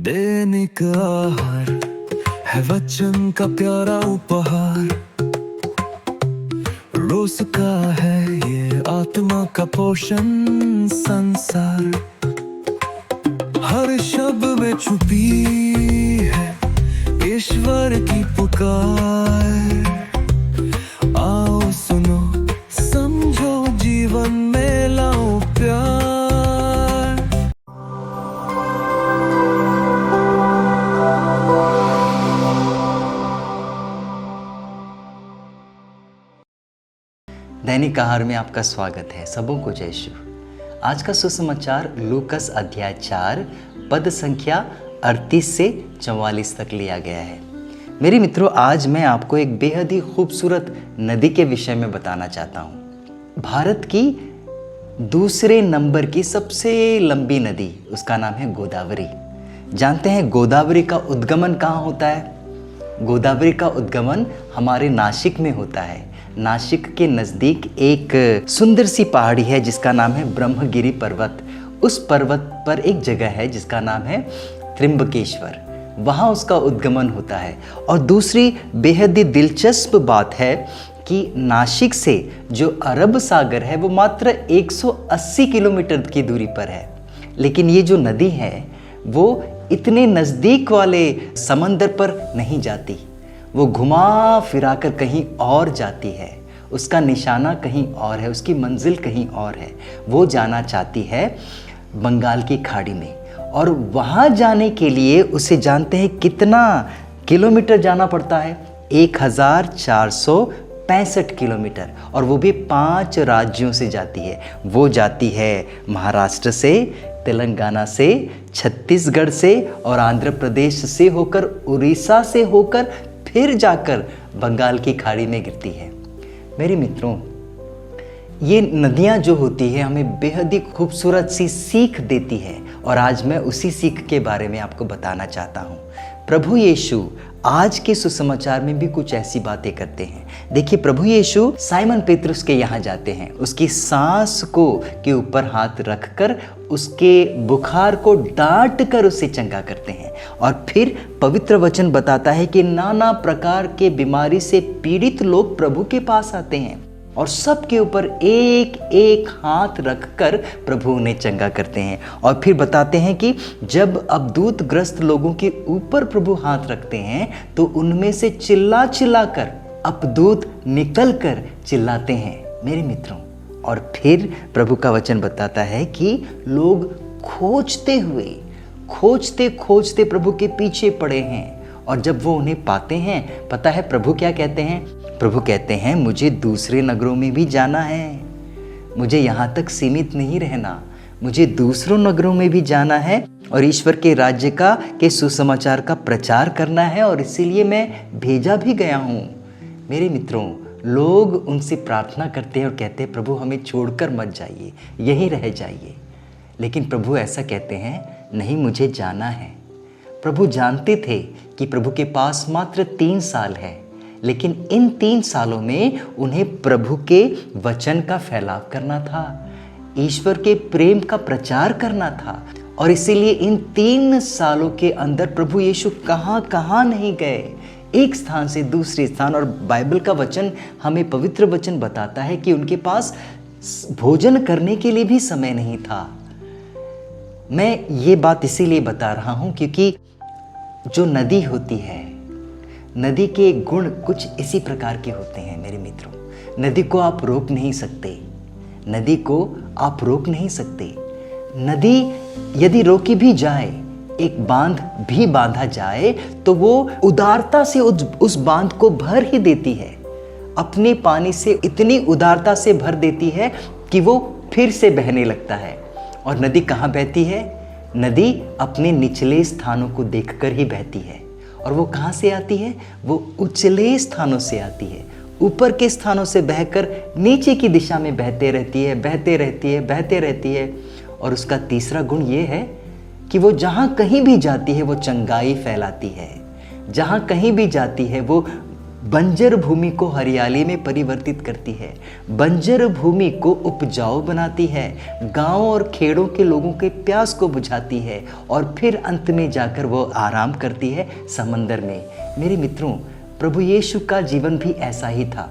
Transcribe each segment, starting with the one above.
दैनिक आहार है वचन का प्यारा उपहार। रोज का है ये आत्मा का पोषण संसार। हर शब्द में छुपी है ईश्वर की पुकार। आओ सुनो समझो जीवन में लाओ प्यार। दैनिक आहार में आपका स्वागत है। सबों को जय शिव। आज का सुसमाचार लूकस अध्याय 4 पद संख्या 38 से 44 तक लिया गया है। मेरे मित्रों, आज मैं आपको एक बेहद ही खूबसूरत नदी के विषय में बताना चाहता हूँ। भारत की दूसरे नंबर की सबसे लंबी नदी, उसका नाम है गोदावरी। जानते हैं गोदावरी का उद्गमन कहाँ होता है? गोदावरी का उद्गमन हमारे नासिक में होता है। नासिक के नज़दीक एक सुंदर सी पहाड़ी है जिसका नाम है ब्रह्मगिरी पर्वत। उस पर्वत पर एक जगह है जिसका नाम है त्र्यंबकेश्वर। वहाँ उसका उद्गमन होता है। और दूसरी बेहद ही दिलचस्प बात है कि नासिक से जो अरब सागर है वो मात्र 180 किलोमीटर की दूरी पर है। लेकिन ये जो नदी है वो इतने नज़दीक वाले समंदर पर नहीं जाती। वो घुमा फिराकर कहीं और जाती है। उसका निशाना कहीं और है, उसकी मंजिल कहीं और है। वो जाना चाहती है बंगाल की खाड़ी में। और वहाँ जाने के लिए उसे जानते हैं कितना किलोमीटर जाना पड़ता है? 1465 किलोमीटर। और वो भी 5 राज्यों से जाती है। वो जाती है महाराष्ट्र से, तेलंगाना से, छत्तीसगढ़ से और आंध्र प्रदेश से होकर, उड़ीसा से होकर फिर जाकर बंगाल की खाड़ी में गिरती है। मेरे मित्रों, ये नदियाँ जो होती है हमें बेहद ही खूबसूरत सी सीख देती है। और आज मैं उसी सीख के बारे में आपको बताना चाहता हूँ। प्रभु यीशु आज के सुसमाचार में भी कुछ ऐसी बातें करते हैं। देखिए, प्रभु यीशु साइमन पेतरुस के यहाँ जाते हैं। उसकी सांस को के ऊपर हाथ रखकर उसके बुखार को डांट कर उसे चंगा करते हैं। और फिर पवित्र वचन बताता है कि नाना प्रकार के बीमारी से पीड़ित लोग प्रभु के पास आते हैं और सबके ऊपर एक एक हाथ रखकर प्रभु उन्हें चंगा करते हैं। और फिर बताते हैं कि जब अबदूत ग्रस्त लोगों के ऊपर प्रभु हाथ रखते हैं तो उनमें से चिल्ला चिल्ला कर अबदूत निकल कर चिल्लाते हैं। मेरे मित्रों, और फिर प्रभु का वचन बताता है कि लोग खोजते खोजते प्रभु के पीछे पड़े हैं। और जब वो उन्हें पाते हैं, पता है प्रभु क्या कहते हैं? प्रभु कहते हैं, मुझे दूसरे नगरों में भी जाना है। मुझे यहाँ तक सीमित नहीं रहना, मुझे दूसरों नगरों में भी जाना है और ईश्वर के राज्य के सुसमाचार का प्रचार करना है। और इसीलिए मैं भेजा भी गया हूँ। मेरे मित्रों, लोग उनसे प्रार्थना करते हैं और कहते हैं, प्रभु हमें छोड़कर मत जाइए, यहीं रह जाइए। लेकिन प्रभु ऐसा कहते हैं, नहीं, मुझे जाना है। प्रभु जानते थे कि प्रभु के पास मात्र 3 साल है। लेकिन इन 3 सालों में उन्हें प्रभु के वचन का फैलाव करना था, ईश्वर के प्रेम का प्रचार करना था। और इसीलिए इन 3 सालों के अंदर प्रभु यीशु कहाँ कहाँ नहीं गए, एक स्थान से दूसरे स्थान। और बाइबल का वचन हमें, पवित्र वचन बताता है कि उनके पास भोजन करने के लिए भी समय नहीं था। मैं ये बात इसीलिए बता रहा हूँ क्योंकि जो नदी होती है, नदी के गुण कुछ इसी प्रकार के होते हैं। मेरे मित्रों, नदी को आप रोक नहीं सकते। नदी को आप रोक नहीं सकते। नदी यदि रोकी भी जाए, एक बांध भी बांधा जाए, तो वो उदारता से उस बांध को भर ही देती है। अपने पानी से इतनी उदारता से भर देती है कि वो फिर से बहने लगता है। और नदी कहाँ बहती है? नदी अपने निचले स्थानों को देखकर ही बहती है। और वो कहाँ से आती है? वो उचले स्थानों से आती है। ऊपर के स्थानों से बहकर नीचे की दिशा में बहते रहती है। और उसका तीसरा गुण ये है कि वो जहाँ कहीं भी जाती है वो चंगाई फैलाती है। जहाँ कहीं भी जाती है वो बंजर भूमि को हरियाली में परिवर्तित करती है, बंजर भूमि को उपजाऊ बनाती है, गांव और खेड़ों के लोगों के प्यास को बुझाती है और फिर अंत में जाकर वो आराम करती है समंदर में। मेरे मित्रों, प्रभु यीशु का जीवन भी ऐसा ही था।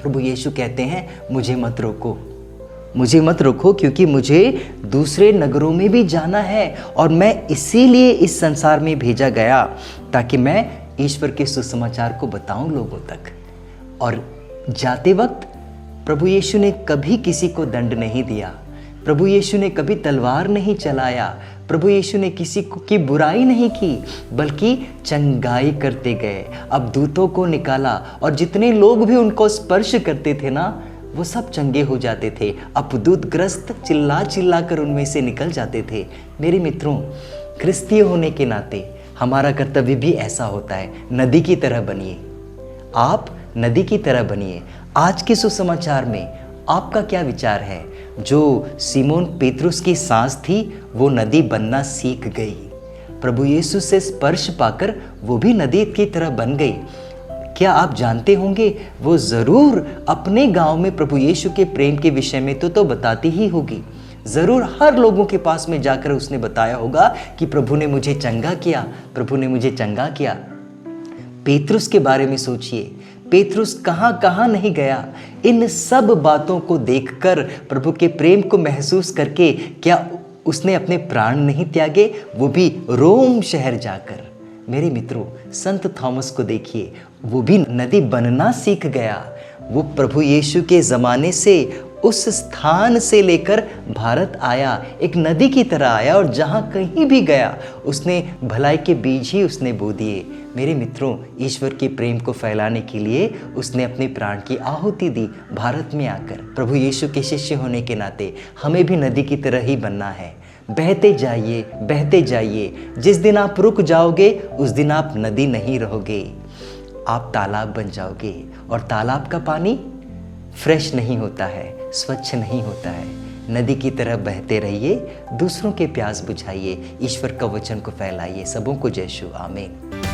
प्रभु यीशु कहते हैं, मुझे मत रोको, मुझे मत रोको, क्योंकि मुझे दूसरे नगरों में भी जाना है और मैं इसीलिए इस संसार में भेजा गया ताकि मैं ईश्वर के सुसमाचार को बताऊं लोगों तक। और जाते वक्त प्रभु यीशु ने कभी किसी को दंड नहीं दिया, प्रभु यीशु ने कभी तलवार नहीं चलाया, प्रभु यीशु ने किसी की बुराई नहीं की, बल्कि चंगाई करते गए। अब दूतों को निकाला और जितने लोग भी उनको स्पर्श करते थे ना, वो सब चंगे हो जाते थे। अपदूतग्रस्त चिल्ला चिल्ला कर उनमें से निकल जाते थे। मेरे मित्रों, क्रिस्तीय होने के नाते हमारा कर्तव्य भी ऐसा होता है, नदी की तरह बनिए। आप नदी की तरह बनिए। आज के सुसमाचार में आपका क्या विचार है? जो सिमोन पेतरुस की सांस थी, वो नदी बनना सीख गई। प्रभु यीशु से स्पर्श पाकर वो भी नदी की तरह बन गई। क्या आप जानते होंगे, वो ज़रूर अपने गांव में प्रभु यीशु के प्रेम के विषय में तो बताती ही होगी। ज़रूर हर लोगों के पास में जाकर उसने बताया होगा कि प्रभु ने मुझे चंगा किया, प्रभु ने मुझे चंगा किया। पेतरुस के बारे में सोचिए, पेतरुस कहाँ कहाँ नहीं गया। इन सब बातों को देखकर, प्रभु के प्रेम को महसूस करके, क्या उसने अपने प्राण नहीं त्यागे, वो भी रोम शहर जाकर। मेरे मित्रों, संत थॉमस को देखिए, वो भी नदी बनना सीख गया। वो प्रभु यीशु के ज़माने से उस स्थान से लेकर भारत आया, एक नदी की तरह आया और जहाँ कहीं भी गया उसने भलाई के बीज ही उसने बो दिए। मेरे मित्रों, ईश्वर के प्रेम को फैलाने के लिए उसने अपने प्राण की आहुति दी भारत में आकर। प्रभु यीशु के शिष्य होने के नाते हमें भी नदी की तरह ही बनना है। बहते जाइए, बहते जाइए। जिस दिन आप रुक जाओगे उस दिन आप नदी नहीं रहोगे, आप तालाब बन जाओगे। और तालाब का पानी फ्रेश नहीं होता है, स्वच्छ नहीं होता है। नदी की तरह बहते रहिए, दूसरों के प्यास बुझाइए, ईश्वर का वचन को फैलाइए। सबों को जय यीशु, आमीन।